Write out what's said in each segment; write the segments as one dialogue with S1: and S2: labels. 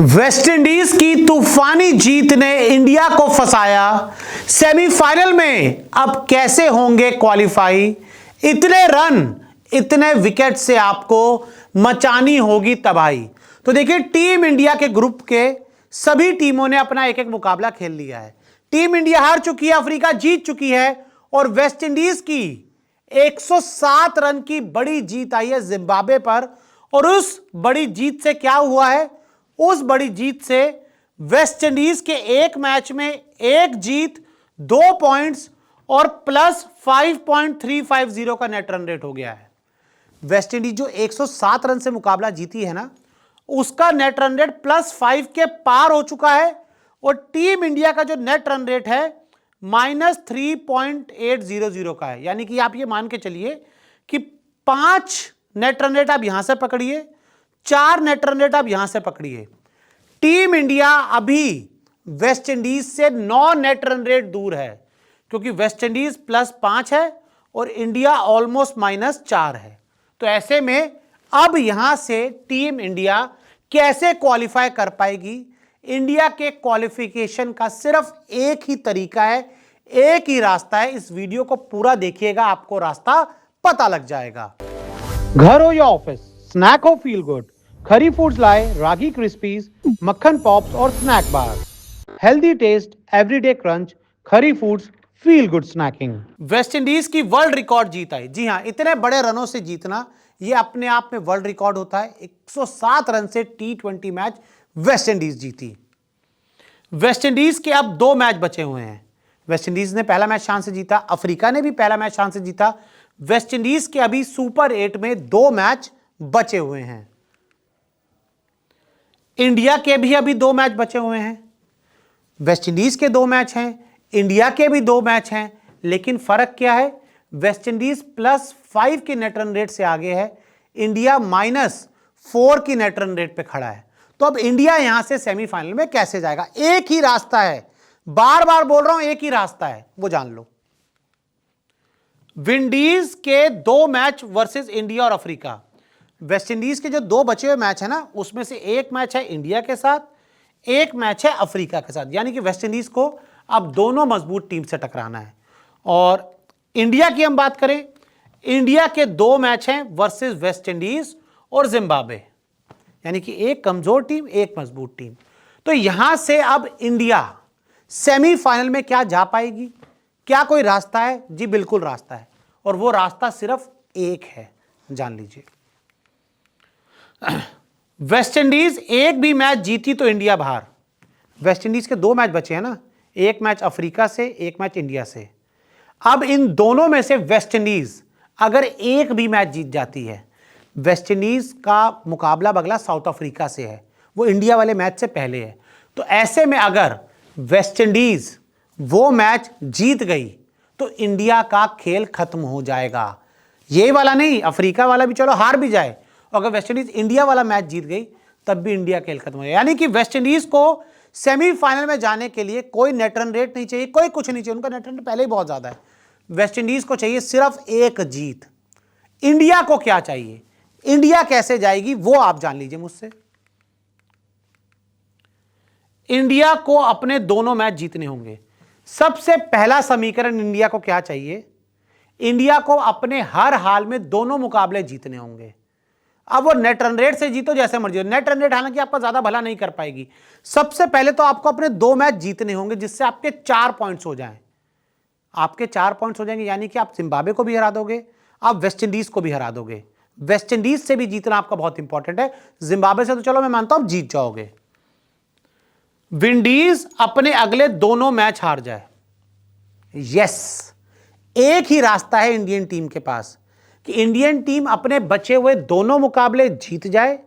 S1: Waste Indies की तूफानी जीत ने इंडिया को फंसाया सेमीफाइनल में। अब कैसे होंगे क्वालिफाई? इतने रन, इतने विकेट से आपको मचानी होगी तबाही। तो देखिए, टीम इंडिया के ग्रुप के सभी टीमों ने अपना एक एक मुकाबला खेल लिया है। टीम इंडिया हार चुकी है, अफ्रीका जीत चुकी है और वेस्ट इंडीज की 107 रन की बड़ी जीत आई है जिम्बाब्वे पर। और उस बड़ी जीत से क्या हुआ है? उस बड़ी जीत से वेस्ट इंडीज के एक मैच में एक जीत, 2 पॉइंट्स और प्लस 5.350 का नेट रन रेट हो गया है। वेस्ट इंडीज जो 107 रन से मुकाबला जीती है ना, उसका नेट रन रेट +5 के पार हो चुका है। और टीम इंडिया का जो नेट रन रेट है -3.800 का है। यानी कि आप ये मान के चलिए कि 5 नेट रन रेट आप यहां से पकड़िए, 4 नेट रन रेट आप यहां से पकड़िए। टीम इंडिया अभी वेस्ट इंडीज से 9 नेट रन रेट दूर है, क्योंकि वेस्ट इंडीज +5 है और इंडिया ऑलमोस्ट -4 है। तो ऐसे में अब यहां से टीम इंडिया कैसे क्वालिफाई कर पाएगी? इंडिया के क्वालिफिकेशन का सिर्फ एक ही तरीका है, एक ही रास्ता है। इस वीडियो को पूरा देखिएगा, आपको रास्ता पता लग जाएगा। घर हो या ऑफिस, स्नैक हो फील गुड, खरी फूड्स लाए रागी क्रिस्पीज, मक्खन पॉप्स और snack bar. Healthy taste, everyday crunch, Khari foods, feel good snacking. West Indies की वर्ल्ड रिकॉर्ड जीत आई। जी हां, इतने बड़े रनों से जीतना यह अपने आप में वर्ल्ड रिकॉर्ड होता है। 107 रन से T20 मैच वेस्ट इंडीज जीती। वेस्ट इंडीज के अब 2 मैच बचे हुए हैं। वेस्ट इंडीज ने पहला मैच शान से जीता, अफ्रीका ने भी पहला मैच शान से जीता। वेस्ट इंडीज के अभी सुपर 8 में 2 मैच बचे हुए हैं। इंडिया के भी अभी 2 मैच बचे हुए हैं। वेस्ट इंडीज के 2 मैच हैं, इंडिया के भी 2 मैच हैं, लेकिन फर्क क्या है? वेस्ट इंडीज +5 की नेट रन रेट से आगे है, इंडिया -4 की नेट रन रेट पे खड़ा है। तो अब इंडिया यहां से सेमीफाइनल में कैसे जाएगा? एक ही रास्ता है, बार बार बोल रहा हूं, एक ही रास्ता है, वो जान लो। विंडीज के 2 मैच वर्सेस इंडिया और अफ्रीका। वेस्ट इंडीज के जो 2 बचे हुए मैच है ना, उसमें से एक मैच है इंडिया के साथ, एक मैच है अफ्रीका के साथ। यानी कि वेस्ट इंडीज को अब दोनों मजबूत टीम से टकराना है। और इंडिया की हम बात करें, इंडिया के 2 मैच हैं वर्सेस वेस्ट इंडीज और जिम्बाब्वे। यानी कि एक कमजोर टीम, एक मजबूत टीम। तो यहां से अब इंडिया सेमीफाइनल में क्या जा पाएगी? क्या कोई रास्ता है? जी बिल्कुल रास्ता है, और वो रास्ता सिर्फ एक है, जान लीजिए। वेस्ट इंडीज एक भी मैच जीती तो इंडिया बाहर। वेस्ट इंडीज के 2 मैच बचे हैं ना, एक मैच अफ्रीका से, एक मैच इंडिया से। अब इन दोनों में से वेस्ट इंडीज अगर एक भी मैच जीत जाती है, वेस्ट इंडीज का मुकाबला अगला साउथ अफ्रीका से है, वो इंडिया वाले मैच से पहले है। तो ऐसे में अगर वेस्ट इंडीज वो मैच जीत गई तो इंडिया का खेल खत्म हो जाएगा। ये वाला नहीं, अफ्रीका वाला भी चलो हार भी जाए, अगर वेस्ट इंडीज इंडिया वाला मैच जीत गई तब भी इंडिया खेल खत्म हो जाएगा। यानी कि वेस्ट इंडीज को सेमीफाइनल में जाने के लिए कोई नेट रन रेट नहीं चाहिए, कोई कुछ नहीं चाहिए, उनका नेट रन रेट पहले ही बहुत ज्यादा है। वेस्ट इंडीज को चाहिए सिर्फ एक जीत। इंडिया को क्या चाहिए? इंडिया कैसे जाएगी वो आप जान लीजिए मुझसे। इंडिया को अपने दोनों मैच जीतने होंगे। सबसे पहला समीकरण इंडिया को क्या चाहिए? इंडिया को अपने हर हाल में दोनों मुकाबले जीतने होंगे। अब वो नेट रन रेट से जीतो जैसे मर्जी हो, नेट रन रेट हालांकि आपका ज्यादा भला नहीं कर पाएगी। सबसे पहले तो आपको अपने 2 मैच जीतने होंगे, जिससे आपके 4 पॉइंट्स हो जाएं। आपके 4 पॉइंट्स हो जाएंगे, यानी कि आप जिम्बाब्वे को भी हरा दोगे, आप वेस्ट इंडीज को भी हरा दोगे। वेस्ट इंडीज से भी जीतना आपका बहुत इंपॉर्टेंट है। जिम्बाब्वे से तो चलो मैं मानता हूं जीत जाओगे। विंडीज अपने अगले दोनों मैच हार जाए, यस, एक ही रास्ता है इंडियन टीम के पास कि इंडियन टीम अपने बचे हुए दोनों मुकाबले जीत जाए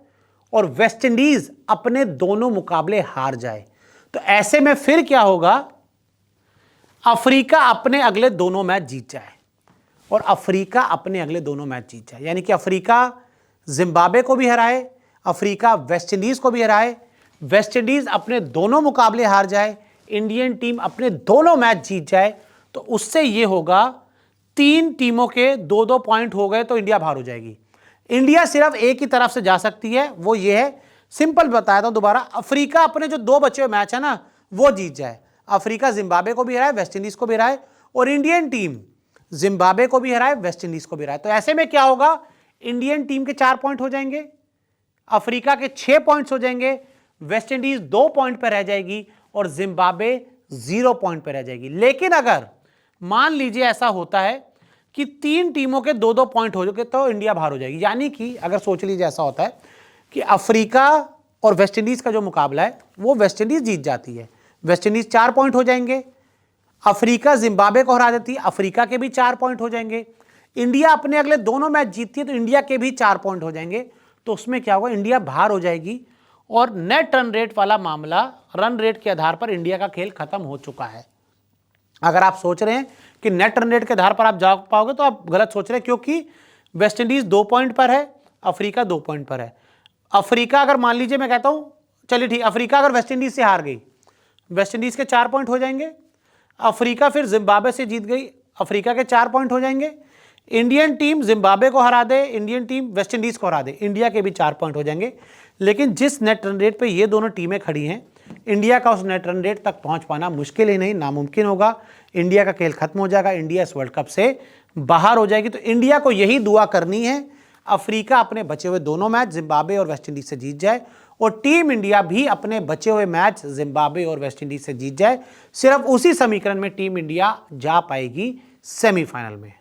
S1: और वेस्ट इंडीज अपने दोनों मुकाबले हार जाए। तो ऐसे में फिर क्या होगा? अफ्रीका अपने अगले दोनों मैच जीत जाए और अफ्रीका अपने अगले दोनों मैच जीत जाए। यानी कि अफ्रीका जिम्बाब्वे को भी हराए, अफ्रीका वेस्ट इंडीज को भी हराए, वेस्ट इंडीज अपने दोनों मुकाबले हार जाए, इंडियन टीम अपने दोनों मैच जीत जाए। तो उससे यह होगा 3 टीमों के 2-2 पॉइंट हो गए तो इंडिया बाहर हो जाएगी। इंडिया सिर्फ एक ही तरफ से जा सकती है, वो ये है सिंपल बताया था दोबारा, अफ्रीका अपने जो 2 बचे हुए मैच है ना वो जीत जाए। अफ्रीका जिम्बाब्वे को भी हराए, वेस्ट इंडीज को भी हराए, और इंडियन टीम जिम्बाब्वे को भी हराए, वेस्ट इंडीज को भी हराए। तो ऐसे में क्या होगा, इंडियन टीम के 4 पॉइंट हो जाएंगे, अफ्रीका के 6 पॉइंट्स हो जाएंगे, वेस्ट इंडीज 2 पॉइंट पर रह जाएगी और जिम्बाब्वे 0 पॉइंट पर रह जाएगी। लेकिन अगर मान लीजिए ऐसा होता है कि 3 टीमों के 2-2 पॉइंट हो जाए तो इंडिया बाहर हो जाएगी। यानी कि अगर सोच लीजिए ऐसा होता है कि अफ्रीका और वेस्ट इंडीज का जो मुकाबला है वो वेस्ट इंडीज जीत जाती है, वेस्ट इंडीज 4 पॉइंट हो जाएंगे, अफ्रीका जिम्बाब्वे को हरा देती है, अफ्रीका के भी 4 पॉइंट हो जाएंगे, इंडिया अपने अगले दोनों मैच जीतती है तो इंडिया के भी 4 पॉइंट हो जाएंगे। तो उसमें क्या होगा, इंडिया बाहर हो जाएगी और नेट रन रेट वाला मामला, रन रेट के आधार पर इंडिया का खेल खत्म हो चुका है। अगर आप सोच रहे हैं कि नेट रन रेट के आधार पर आप जा पाओगे तो आप गलत सोच रहे हैं, क्योंकि वेस्ट इंडीज 2 पॉइंट पर है, अफ्रीका 2 पॉइंट पर है। अफ्रीका अगर मान लीजिए, मैं कहता हूं चलिए ठीक, अफ्रीका अगर वेस्ट इंडीज से हार गई, वेस्ट इंडीज के 4 पॉइंट हो जाएंगे, अफ्रीका फिर जिम्बाब्वे से जीत गई, अफ्रीका के 4 पॉइंट हो जाएंगे, इंडियन टीम जिम्बाब्वे को हरा दे, इंडियन टीम वेस्ट इंडीज को हरा दे, इंडिया के भी 4 पॉइंट हो जाएंगे। लेकिन जिस नेट रन रेट पे ये दोनों टीमें खड़ी हैं, इंडिया का उस नेट रन रेट तक पहुंच पाना मुश्किल ही नहीं, नामुमकिन होगा। इंडिया का खेल खत्म हो जाएगा, इंडिया इस वर्ल्ड कप से बाहर हो जाएगी। तो इंडिया को यही दुआ करनी है, अफ्रीका अपने बचे हुए दोनों मैच जिम्बाब्वे और वेस्ट इंडीज से जीत जाए और टीम इंडिया भी अपने बचे हुए मैच जिम्बाब्वे और वेस्ट इंडीज से जीत जाए। सिर्फ उसी समीकरण में टीम इंडिया जा पाएगी सेमीफाइनल में।